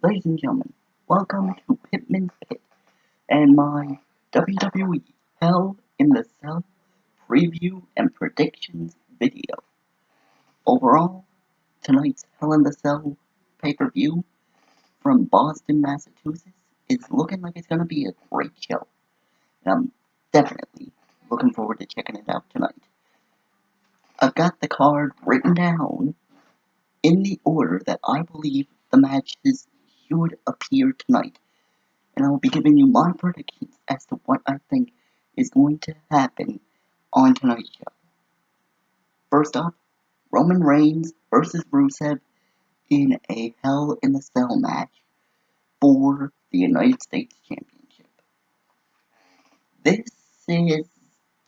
Ladies and gentlemen, welcome to Pittman's Pit and my WWE Hell in the Cell preview and predictions video. Overall, tonight's Hell in the Cell pay-per-view from Boston, Massachusetts is looking like it's going to be a great show. And I'm definitely looking forward to checking it out tonight. I've got the card written down in the order that I believe the matches should appear tonight. And I will be giving you my predictions as to what I think is going to happen on tonight's show. First off, Roman Reigns versus Rusev in a Hell in the Cell match for the United States Championship. This is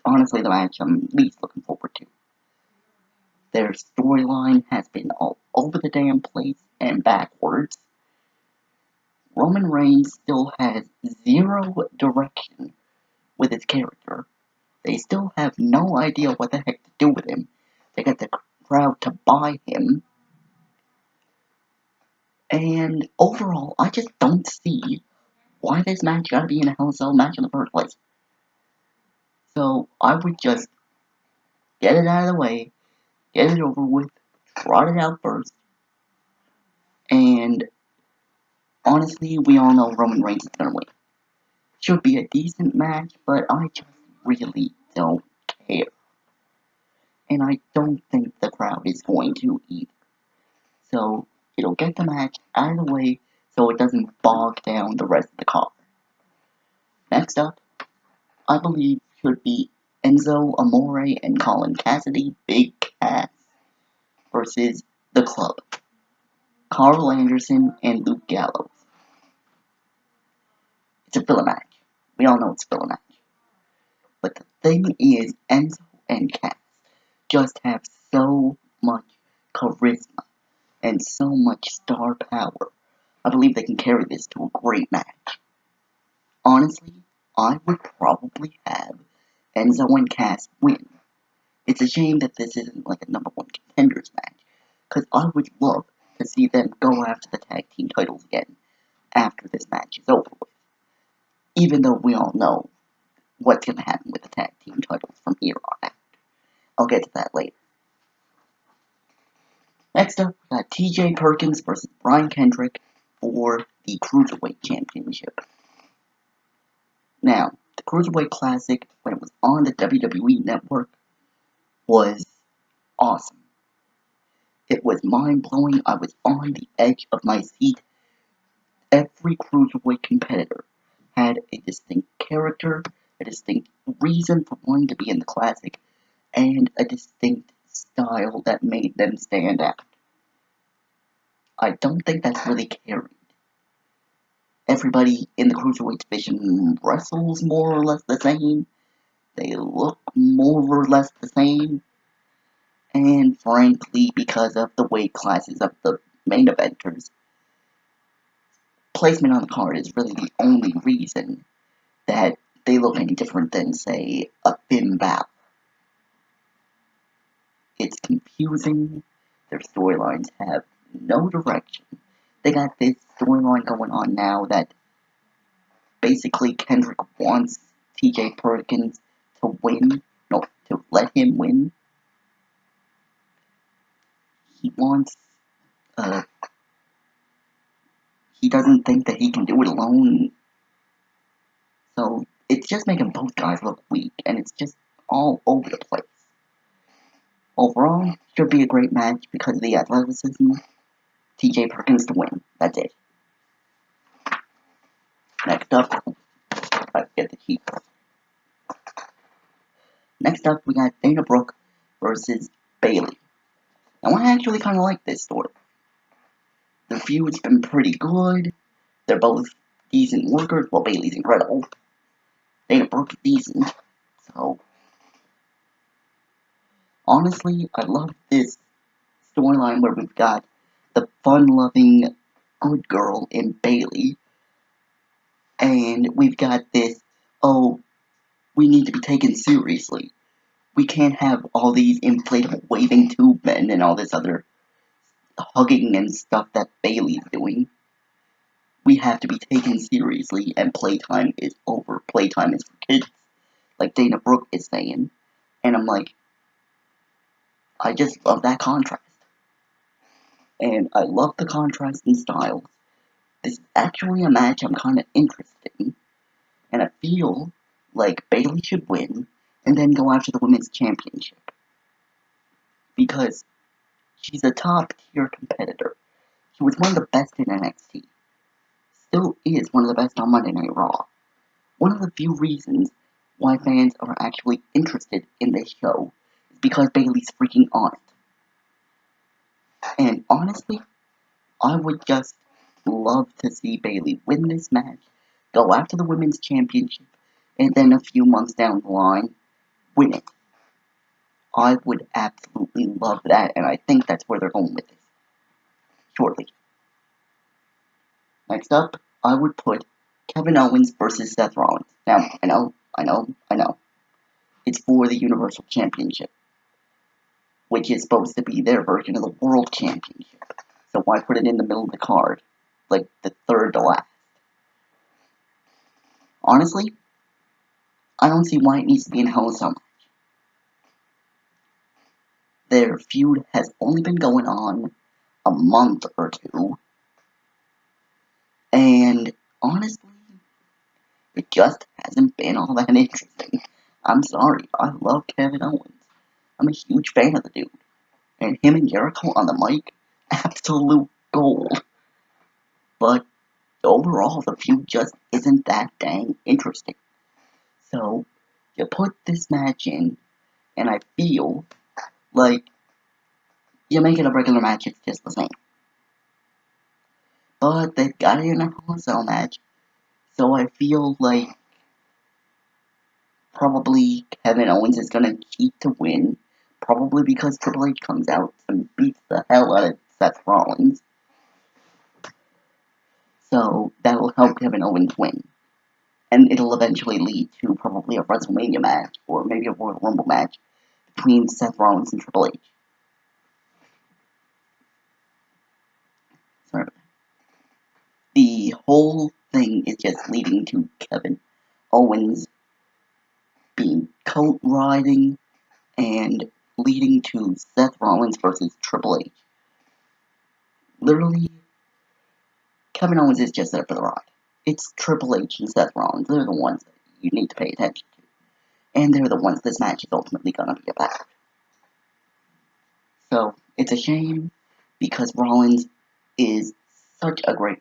honestly the match I'm least looking forward to. Their storyline has been all over the damn place and backwards. Roman Reigns still has zero direction with his character. They still have no idea what the heck to do with him. They got the crowd to buy him. And overall, I just don't see why this match gotta be in a Hell in a Cell match in the first place. So I would just get it out of the way, get it over with, trot it out first. And honestly, we all know Roman Reigns is gonna win. Should be a decent match, but I just really don't care. And I don't think the crowd is going to either. So it'll get the match out of the way so it doesn't bog down the rest of the card. Next up, I believe should be Enzo Amore and Colin Cassidy, Big Cass, versus The Club, Carl Anderson and Luke Gallows. It's a filler match. We all know it's a filler match. But the thing is, Enzo and Cass just have so much charisma and so much star power. I believe they can carry this to a great match. Honestly, I would probably have Enzo and Cass win. It's a shame that this isn't like a number one contenders match, because I would love to see them go after the tag team titles again after this match is over with. Even though we all know what's going to happen with the tag team titles from here on out. I'll get to that later. Next up, we got TJ Perkins versus Brian Kendrick for the Cruiserweight Championship. Now, the Cruiserweight Classic, when it was on the WWE Network, was awesome. It was mind-blowing. I was on the edge of my seat. Every Cruiserweight competitor had a distinct character, a distinct reason for wanting to be in the Classic, and a distinct style that made them stand out. I don't think that's really carried. Everybody in the Cruiserweight division wrestles more or less the same. They look more or less the same. And frankly, because of the weight classes of the main eventers, placement on the card is really the only reason that they look any different than, say, a Finn Balor. It's confusing. Their storylines have no direction. They got this storyline going on now that basically Kendrick wants TJ Perkins to win. No, to let him win. He wants, he doesn't think that he can do it alone. So it's just making both guys look weak, and it's just all over the place. Overall, should be a great match because of the athleticism. TJ Perkins to win. That's it. Next up, I get the heat. Next up, we got Dana Brooke versus Bayley. Now, I actually kind of like this story. The feud's been pretty good. They're both decent workers. Well, Bayley's incredible. Dana Brooke's decent. So, honestly, I love this storyline where we've got the fun-loving good girl in Bayley. And we've got this, oh, we need to be taken seriously. We can't have all these inflatable waving tube men and all this other hugging and stuff that Bayley's doing. we have to be taken seriously and playtime is over. Playtime is for kids, like Dana Brooke is saying. And I'm like, I just love that contrast. And I love the contrast in styles. This is actually a match I'm kind of interested in. And I feel like Bayley should win and then go after the women's championship. Because she's a top tier competitor. She was one of the best in NXT. Still is one of the best on Monday Night Raw. One of the few reasons why fans are actually interested in this show is because Bayley's freaking on it. And honestly, I would just love to see Bayley win this match, go after the women's championship, and then a few months down the line, win it. I would absolutely love that, and I think that's where they're going with this. Shortly. Next up, I would put Kevin Owens versus Seth Rollins. Now, I know. It's for the Universal Championship, which is supposed to be their version of the World Championship. So why put it in the middle of the card? Like the third to last. Honestly, I don't see why it needs to be in Hell in a Cell match. Their feud has only been going on a month or two, and honestly, it just hasn't been all that interesting. I'm sorry, I love Kevin Owens. I'm a huge fan of the dude. And him and Jericho on the mic, absolute gold. But overall, the feud just isn't that dang interesting. So, you put this match in, and I feel like you make it a regular match, it's just the same. But they've got it in a Hell in a Cell match, so I feel like probably Kevin Owens is gonna cheat to win, probably because Triple H comes out and beats the hell out of Seth Rollins. So that'll help Kevin Owens win. And it'll eventually lead to probably a WrestleMania match, or maybe a Royal Rumble match, between Seth Rollins and Triple H. Sorry. The whole thing is just leading to Kevin Owens being coat riding and leading to Seth Rollins versus Triple H. Literally, Kevin Owens is just there for the ride. It's Triple H and Seth Rollins. They're the ones that you need to pay attention to. And they're the ones this match is ultimately going to be about. So, it's a shame because Rollins is such a great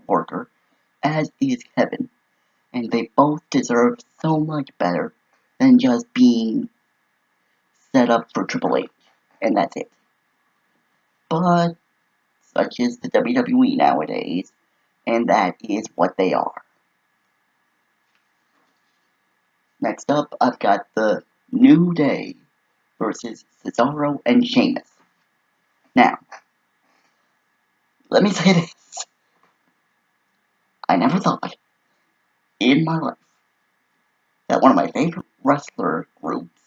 worker, as is Kevin. And they both deserve so much better than just being set up for Triple H. And that's it. But such is the WWE nowadays, and that is what they are. Next up, I've got the New Day versus Cesaro and Sheamus. Now, let me say this. I never thought in my life that one of my favorite wrestler groups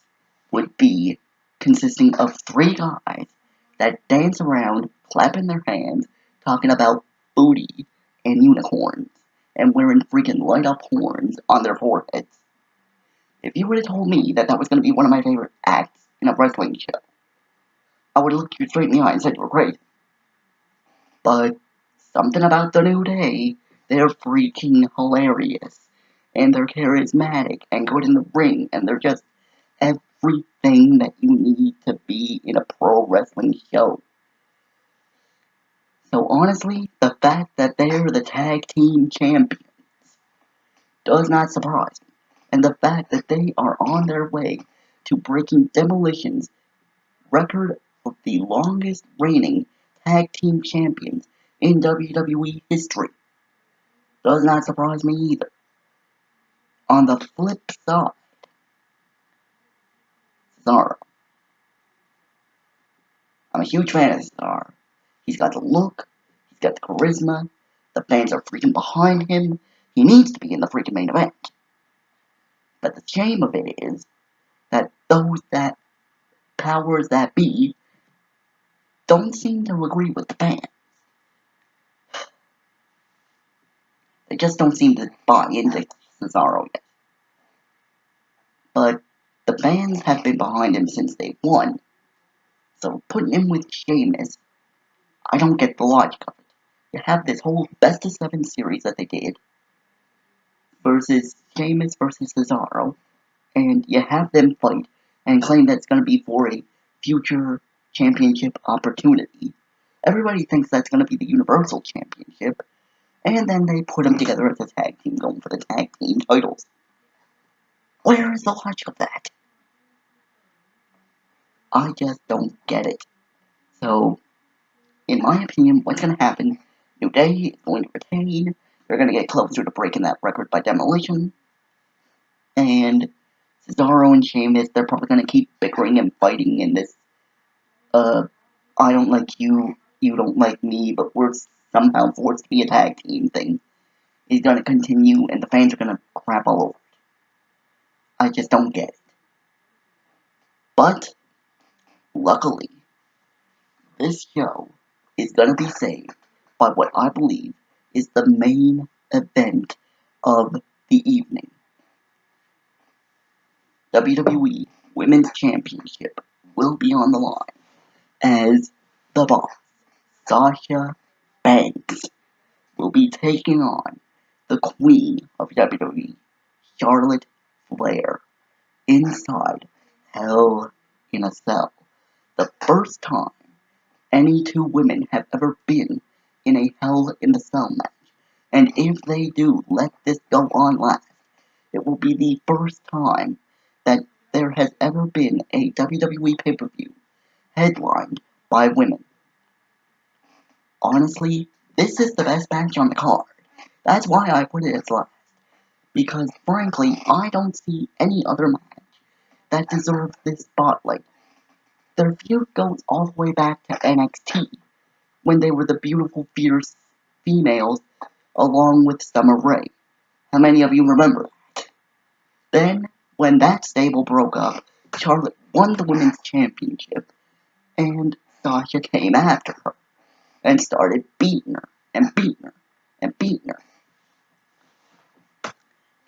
would be consisting of three guys that dance around, clapping their hands, talking about booty and unicorns, and wearing freaking light up horns on their foreheads. If you would have told me that that was going to be one of my favorite acts in a wrestling show, I would have looked you straight in the eye and said you were crazy. But something about the New Day, they're freaking hilarious, and they're charismatic and good in the ring, and they're just everything that you need to be in a pro wrestling show. So honestly, the fact that they're the tag team champions does not surprise me. And the fact that they are on their way to breaking Demolition's record of the longest reigning tag team champions in WWE history does not surprise me either. On the flip side, Cesaro. I'm a huge fan of Cesaro. He's got the look, he's got the charisma, the fans are freaking behind him, he needs to be in the freaking main event. But the shame of it is that those that powers that be don't seem to agree with the fans. They just don't seem to buy into Cesaro yet. But the fans have been behind him since day one. So putting him with Sheamus, I don't get the logic of it. You have this whole best of 7 series that they did versus Sheamus versus Cesaro, and you have them fight and claim that it's going to be for a future championship opportunity. Everybody thinks that's going to be the Universal Championship, and then they put them together as a tag team going for the tag team titles. Where is the logic of that? I just don't get it. So, in my opinion, what's going to happen, New Day is going to retain, they're going to get closer to breaking that record by demolition, and Cesaro and Sheamus, they're probably going to keep bickering and fighting in this, I don't like you, you don't like me, but we're somehow forced to be a tag team thing. Is going to continue, and the fans are going to crap all over it. I just don't get it. But, luckily, this show is going to be saved by what I believe is the main event of the evening. WWE Women's Championship will be on the line as the boss, Sasha Banks, will be taking on the Queen of WWE, Charlotte Flair, inside Hell in a Cell. The first time any two women have ever been in a Hell in a Cell match. And if they do let this go on last, it will be the first time that there has ever been a WWE pay-per-view headlined by women. Honestly, this is the best match on the card. That's why I put it as last. Because, frankly, I don't see any other match that deserves this spotlight. Their feud goes all the way back to NXT, when they were the beautiful, fierce females along with Summer Rae. How many of you remember that? Then, when that stable broke up, Charlotte won the Women's Championship, and Sasha came after her, and started beating her, and beating her, and beating her.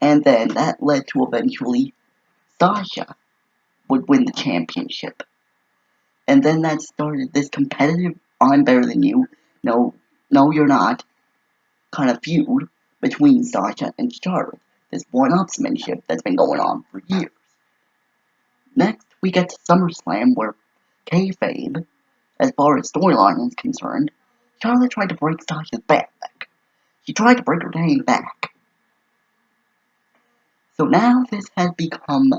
And then that led to eventually Sasha would win the championship. And then that started this competitive, I'm better than you, no, you're not, kind of feud between Sasha and Charlotte. This one-upsmanship that's been going on for years. Next, we get to SummerSlam, where kayfabe, as far as storyline is concerned, Charlotte tried to break Sasha's back. She tried to break her dang back. So now this has become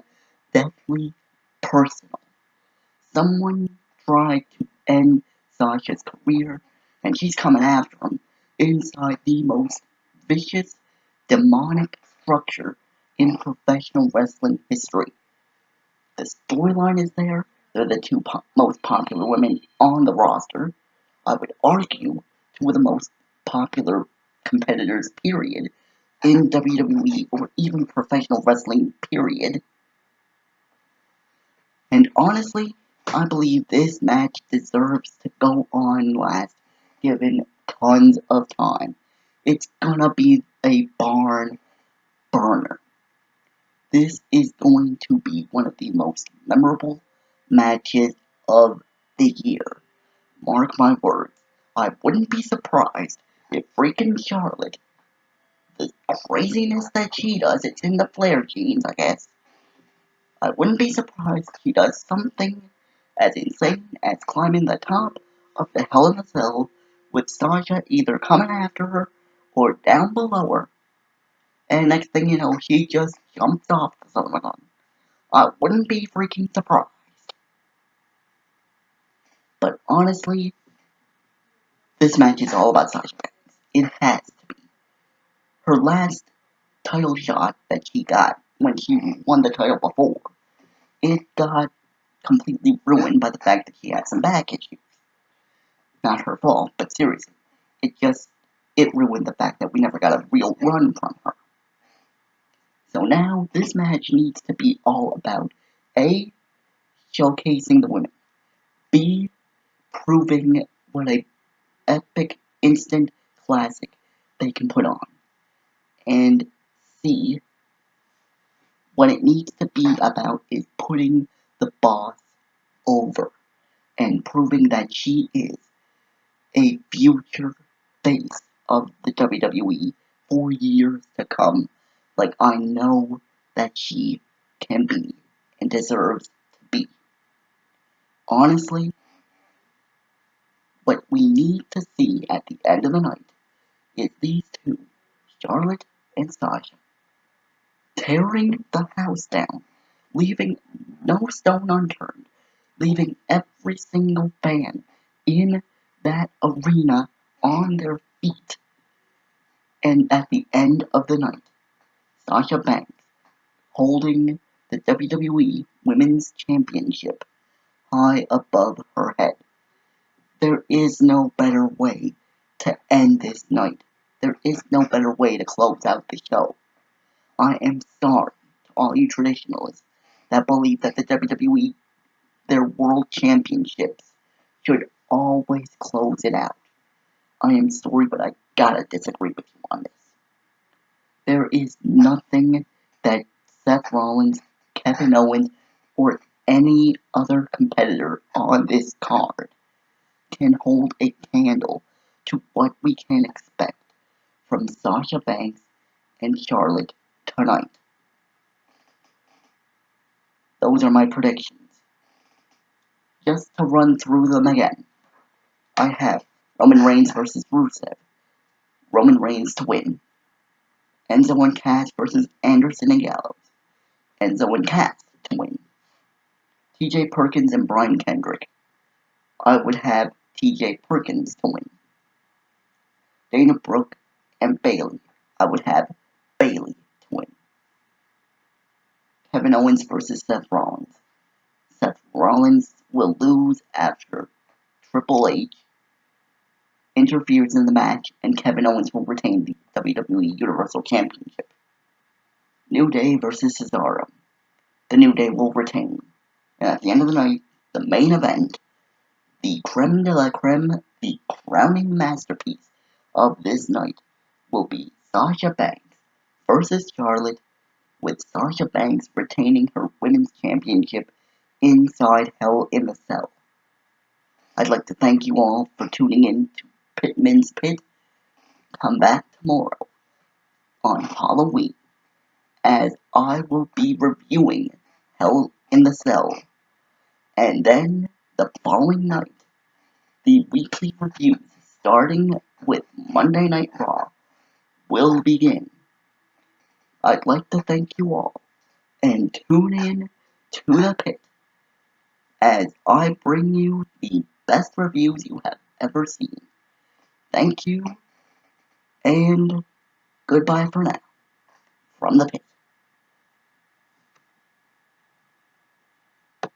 deathly personal. Someone tried to end Sasha's career, and she's coming after him inside the most vicious, demonic structure in professional wrestling history. The storyline is there. They're the two most popular women on the roster. I would argue two of the most popular competitors, period, in WWE or even professional wrestling, period. And honestly, I believe this match deserves to go on last, given tons of time. It's gonna be a barn burner. This is going to be one of the most memorable matches of the year. Mark my words, I wouldn't be surprised if freaking Charlotte, the craziness that she does, it's in the Flair genes, I guess. I wouldn't be surprised if she does something as insane as climbing the top of the Hell in a Cell with Sasha either coming after her or down below her. And next thing you know, she just jumped off the Summerdon. I wouldn't be freaking surprised. But honestly, this match is all about Sasha Banks. It has to be. Her last title shot that she got when she won the title before, it got completely ruined by the fact that she had some back issues. Not her fault, but seriously, it ruined the fact that we never got a real run from her. So now, this match needs to be all about A, showcasing the women, B, proving what a epic, instant classic they can put on, and see what it needs to be about is putting the boss over and proving that she is a future face of the WWE for years to come, like I know that she can be and deserves to be. Honestly, what we need to see at the end of the night is these two, Charlotte and Sasha, tearing the house down, leaving no stone unturned, leaving every single fan in that arena on their feet. And at the end of the night, Sasha Banks holding the WWE Women's Championship high above her head. There is no better way to end this night. There is no better way to close out the show. I am sorry to all you traditionalists that believe that the WWE, their world championships, should always close it out. I am sorry, but I gotta disagree with you on this. There is nothing that Seth Rollins, Kevin Owens, or any other competitor on this card can hold a candle to what we can expect from Sasha Banks and Charlotte tonight. Those are my predictions. Just to run through them again, I have Roman Reigns versus Rusev. Roman Reigns to win. Enzo and Cass versus Anderson and Gallows. Enzo and Cass to win. TJ Perkins and Brian Kendrick. I would have TJ Perkins to win. Dana Brooke and Bayley. I would have Bayley to win. Kevin Owens versus Seth Rollins. Seth Rollins will lose after Triple H interferes in the match, and Kevin Owens will retain the WWE Universal Championship. New Day versus Cesaro. The New Day will retain. And at the end of the night, the main event, the creme de la creme, the crowning masterpiece of this night will be Sasha Banks versus Charlotte, with Sasha Banks retaining her Women's Championship inside Hell in the Cell. I'd like to thank you all for tuning in to Pittman's Pit. Come back tomorrow on Halloween, as I will be reviewing Hell in the Cell. And then, the following night, the weekly reviews, starting with Monday Night Raw, will begin. I'd like to thank you all, and tune in to the pit, as I bring you the best reviews you have ever seen. Thank you, and goodbye for now, from the pit.